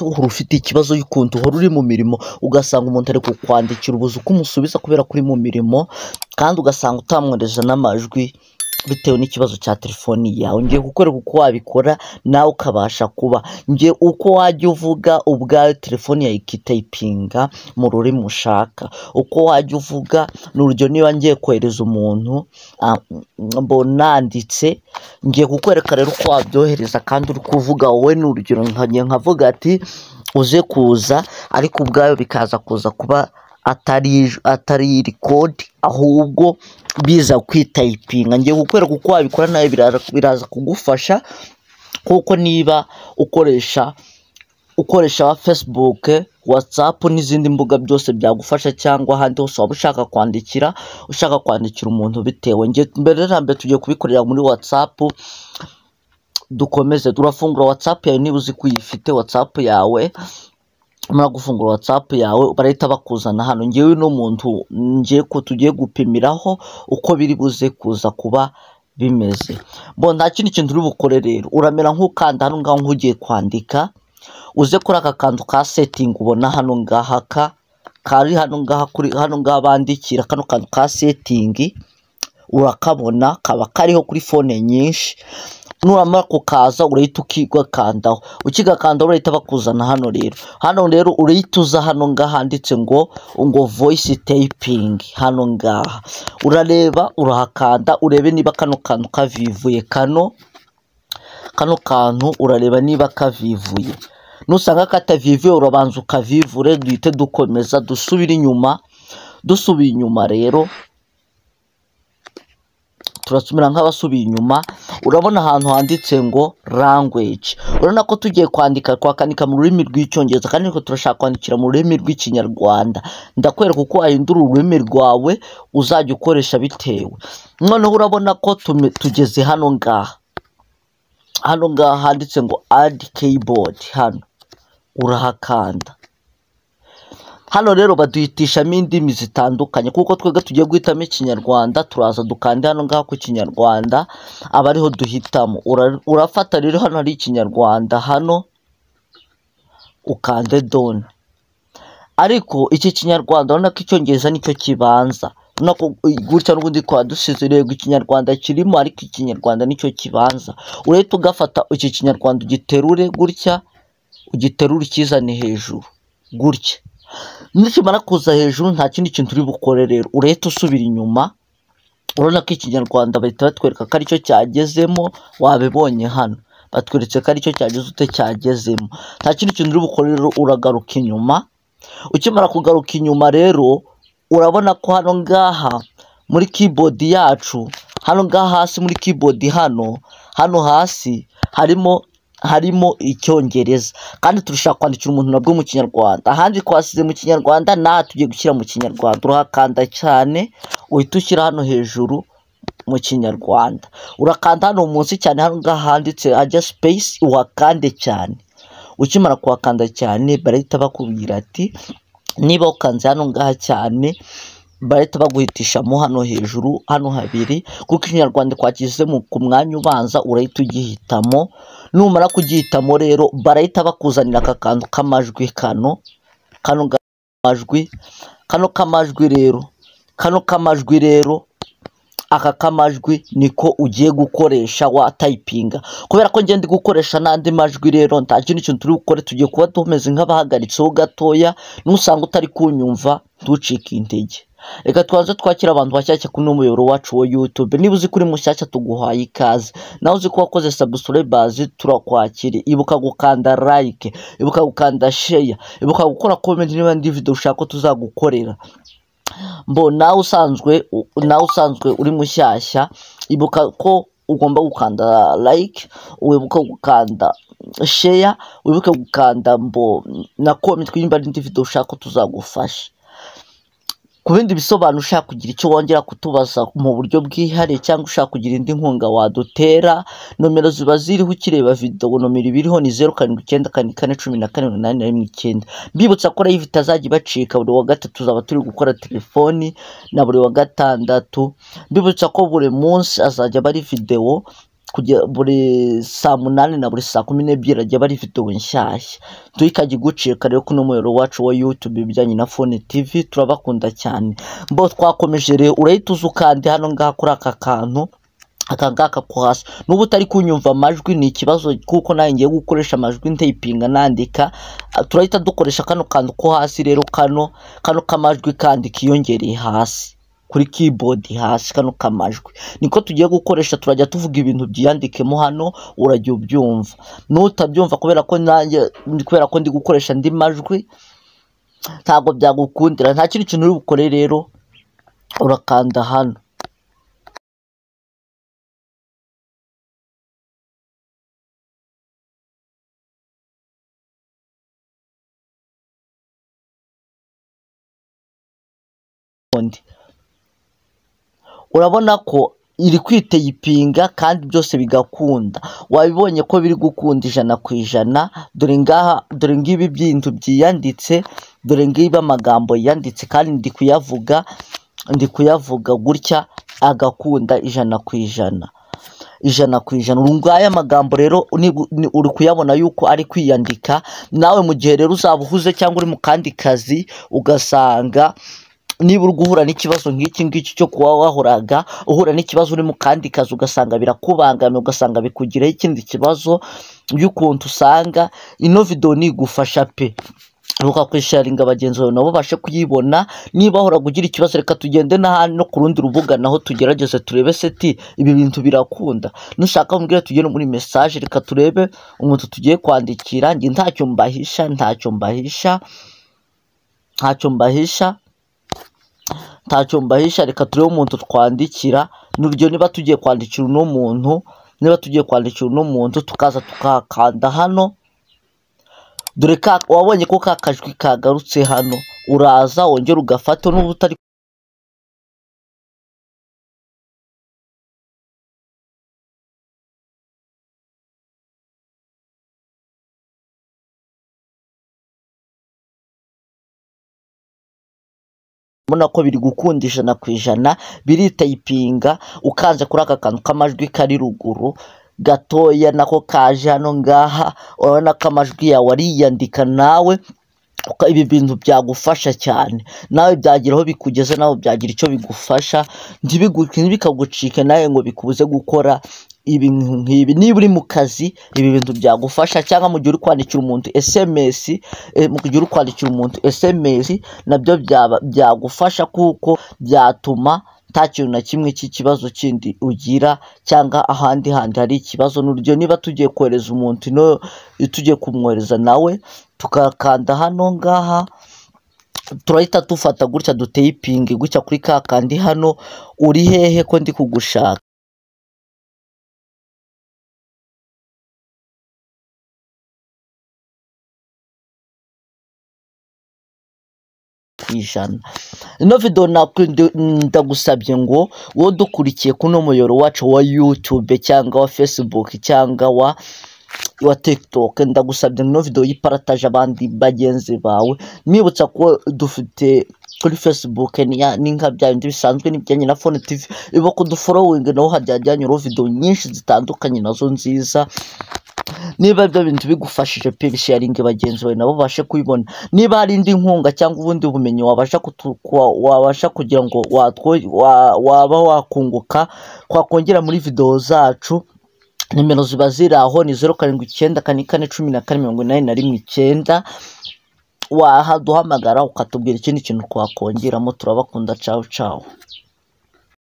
uhora ufite ikibazo y'ukuntu uhora uri mu mirimo ugasanga umuntu ari kukwandikira ubuze uko umusubiza kubera kuri mu mirimo kandi ugasanga utamwohereje n'amajwi bitewe n'ikibazo cya telefoni yawe. Ngiye kukwereka uko wabikora nawe ukabasha kuba uko wajya uvuga ubwawe telefoni yawe ikitayipinga mu rurimi ushaka, uko wajya uvuga ni urugero niba ngiye kohereza umuntu nanditse ngiye kukwereka rero uko wabyohereza kandi uri kuvuga wowe ni urugero nkavuga ati uze kuza ariko ubwawe bikaza kuza kuba atari record ahubwo biza kwitayipinga. Ngiye kukwereka uko wabikora nawe biraza kugufasha kuko niba ukoresha wa Facebook, WhatsApp n'izindi mbuga byose byagufasha cyangwa ahandi hose waba ushaka kwandikira umuntu bitewe. Mbere na mbere tugiye kubikorera muri WhatsApp. Dukomeze turafungura WhatsApp yawe niba uzi ko uyifite WhatsApp yawe. Umara gufungura WhatsApp yawe barahita bakuzana hano. Ngewe n'umuntu ko tugiye gupimiraho uko biri buze kuza kuba bimeze. Nta kindi kintu uri bukore rero, uramera nk'ukanda hano ngaho nk'ugiye kwandika, uze kuri aka kantu ka setting ubona hano ngaha kari hano ngaha bandikira, kano kantu ka setting urakabona kaba kariho kuri phone nyinshi. Nuramara kukaza urahita ukigakandaho, ukigakandaho urahita bakuzana hano rero urahita uza hano ngaha handitse ngo voice typing. Hano ngaha urareba urahakanda urebe niba kano kantu kavivuye, kano kantu urareba niba kavivuye. Nusanga katavivuye urabanza ukavivure, duhite dukomeza dusubira inyuma rero turasubira nk'abasubiye inyuma. Urabona ahantu handitse ngo language, urabona ko tugiye kwandika mu rurimi rw'icyongereza kandi ko turashaka kwandikira mu rurimi rw'ikinyarwanda. Ndakwereka uko wahindura ururimi rwawe uzajya ukoresha bitewe. Noneho urabona ko tugeze hano ngaha handitse ngo add keyboard. Hano urahakanda. Hano rero baduhitishamo indimi zitandukanye kuko twebwe tugiye guhitamo ikinyarwanda. Turaza dukande hano ngaha ku kinyarwanda aba ariho duhitamo. Urafata rero hano hari ikinyarwanda, hano ukande done. Ariko iki kinyarwanda urabona ko icyongereza nicyo kibanza, gutya n'ubundi kwa dusize rego ikinyarwanda kirimo ariko ikinyarwanda nicyo kibanza. Urahita ugafata iki kinyarwanda ugiterure gutya, ugiterure ukizane hejuru gutya. Nikimara kuza hejuru nta kindi kintu uri bukore rero, urahita usubira inyuma. Urabona ko ikinyarwanda bahita batwereka ko aricyo cyagezemo. Wabibonye hano batweretse ko aricyo cyagezemo. Nta kindi kintu uri bukore rero, uragaruka inyuma. Ukimara kugaruka inyuma rero urabona ko hano ngaha muri keyboard yacu, hano ngaha hasi muri keyboard hano hasi harimo icyongereza kandi turashaka kwandikira umuntu nabwo mu kinyarwanda. Ahandi twasize mu kinyarwanda na tugiye gushyira mu kinyarwanda. Urahakanda cyane uhita ushyira hano hejuru mu kinyarwanda. Urakanda hano munsi cyane hano ngaha handitse ajya space uhakande cyane. Ukimara kuhakanda cyane barahita bakubwira ati niba ukanze hano ngaha cyane barahita baguhitishamo hano hejuru hano habiri kuko ikinyarwanda kwakize ku mwanya ubanza urahita ugihitamo. Numara kugihitamo rero barahita bakuzanira aka kantu k'amajwi kano k'amajwi rero aka k'amajwi niko ugiye gukoresha wa typinga. Kubera ko ngende gukoresha n'andi majwi rero nta kindi kintu turi gukora, tugiye kuba tumeze nk'abahagaritseho gatoya. Nusanga utari kunyumva ntucike intege. Reka twanze twakira abantu bashyashya kuri umuyoboro wacu wa YouTube. Niba uzi kuri mushyashya tuguhaye ikaze, nawe uzi ko wakoze subscribe turakwakira. Ibuka gukanda like, ibuka gukanda share, ibuka gukora comment niba ndi video ushaka ko tuzagukorera. Nawe usanzwe uri mushyashya ibuka ko ugomba gukanda like, wibuka gukanda share, wibuka gukanda na comment nimba ndi video ushaka ko tuzagufasha. Ku bindi bisobanuro ushaka kugira icyo wongera kutubaza mu buryo bwihariye cyangwa ushaka kugira indi nkunga wadutera, nomero ziba ziriho ukireba video. Nomero ibiriho ni 0794414819. Mbibutsa ko live itazajya ibacika buri wa gatatu tuzaba turi gukora telefoni na buri wa gatandatu. Mbibutsa ko buri munsi azajya bari video buri saa munani na buri saa 12 ajya bari video nshyashya tuyikajya igucika rero kuno muyoro wacu wa YouTube bijyanye na Phone TV turabakunda cyane mbo twakomeje rero urahita uzukandi hano ngaha kuri aka kantu akangaka ko hasi nubu utari kunyumva amajwi ni ikibazo kuko naye ngiye gukoresha amajwi ntayipinga nandika turahita dukoresha kano kantu ko hasi rero kano kamajwi kandi kiyongereye hasi kuri keyboard hasi kano kamajwi niko tugiye gukoresha turajya tuvuga ibintu byiyandikemo hano urajya ubyumva nutabyumva kubera ko ndi gukoresha ndi majwi ntago byagukundira nta kindi kintu uri bukore rero urakanda hano urabona ko iri kwiteyipinga kandi byose bigakunda wabibonye ko biri gukunda 100%. dore ngibi byintu byiyanditse dore ngibi amagambo yanditse kandi ndi kuyavuga gutya agakunda 100%. urungaya amagambo rero uri kuyabona yuko ari kwiyandika nawe mu gihe rero uzabuhuze cyangwa uri mu kandi kazi ugasanga niba uri guhura n'ikibazo nk'iki cyo kuba wahoraga uhura n'ikibazo uri mu kandi kazi ugasanga birakubangamiye ugasanga bikugiraho ikindi kibazo y'ukuntu usanga ino video nigufasha pe ruka kwisharinga abagenzi bawe nabo bashe kuyibona niba hora kugira ikibazo reka tugende n'ahandi no ku rundi rubuga naho tugerageze turebe seti ibi bintu birakunda nushaka mbwira tugende muri message reka turebe umuntu tugiye kwandikira ngi ntacyo mbahisha reka turebe umuntu twandikira n'uryo niba tugiye kwandikira uno muntu tukaza tukakanda hano dore wabonye ko kakajwi kagarutse hano uraza wongera ugafata n'ubu utari mbona ko biri gukunda 100%. biritayipinga ukanze kuri aka kantu kamajwi kari ruguru gatoya nako kaje hano ngaha urabona ko amajwi yawe ariyandika nawe ibi bintu byagufasha cyane nawe byagiraho bikugeze nawe byagira icyo bigufasha ntibikagucike nawe ngo bikubuze gukora ibintu nk'ibi niba uri mu kazi ibi bintu byagufasha cyangwa mu gihe uri kwandikira umuntu SMS nabyo byagufasha kuko byatuma nta kintu na kimwe cy'ikibazo kindi ugira cyangwa ahandi hari ikibazo n'urugero niba tugiye kohereza umuntu tugiye kumwohereza nawe tukakanda hano ngaha turahita dufata gutya duteyipinge gutya kuri kakandi hano uri hehe ko ndi kugushaka ino video ndagusabye ngo wowe dukurikiye kuno muyoro wacu wa YouTube cyangwa wa Facebook cyangwa wa TikTok ndagusabye ino video yiparataje abandi bagenzi bawe mwibutsa ko dufite kuri Facebook ni nka bya bindi bisanzwe n'ibijyanye na Phone TV ibo kudufollowing naho hajyanye video nyinshi zitandukanye nazo nziza niba ibyo bintu bigufashije pe bisharinge bagenzi bawe nabo bashe kubibona niba hari indi nkunga cyangwa ubundi bumenyi wabasha kugira ngo waba wakunguka kwakongera muri video zacu nimero ziba ziri aho ni 0794141489 wahaduhamagara ukatubwira ikindi kintu twakongeramo turabakunda ciao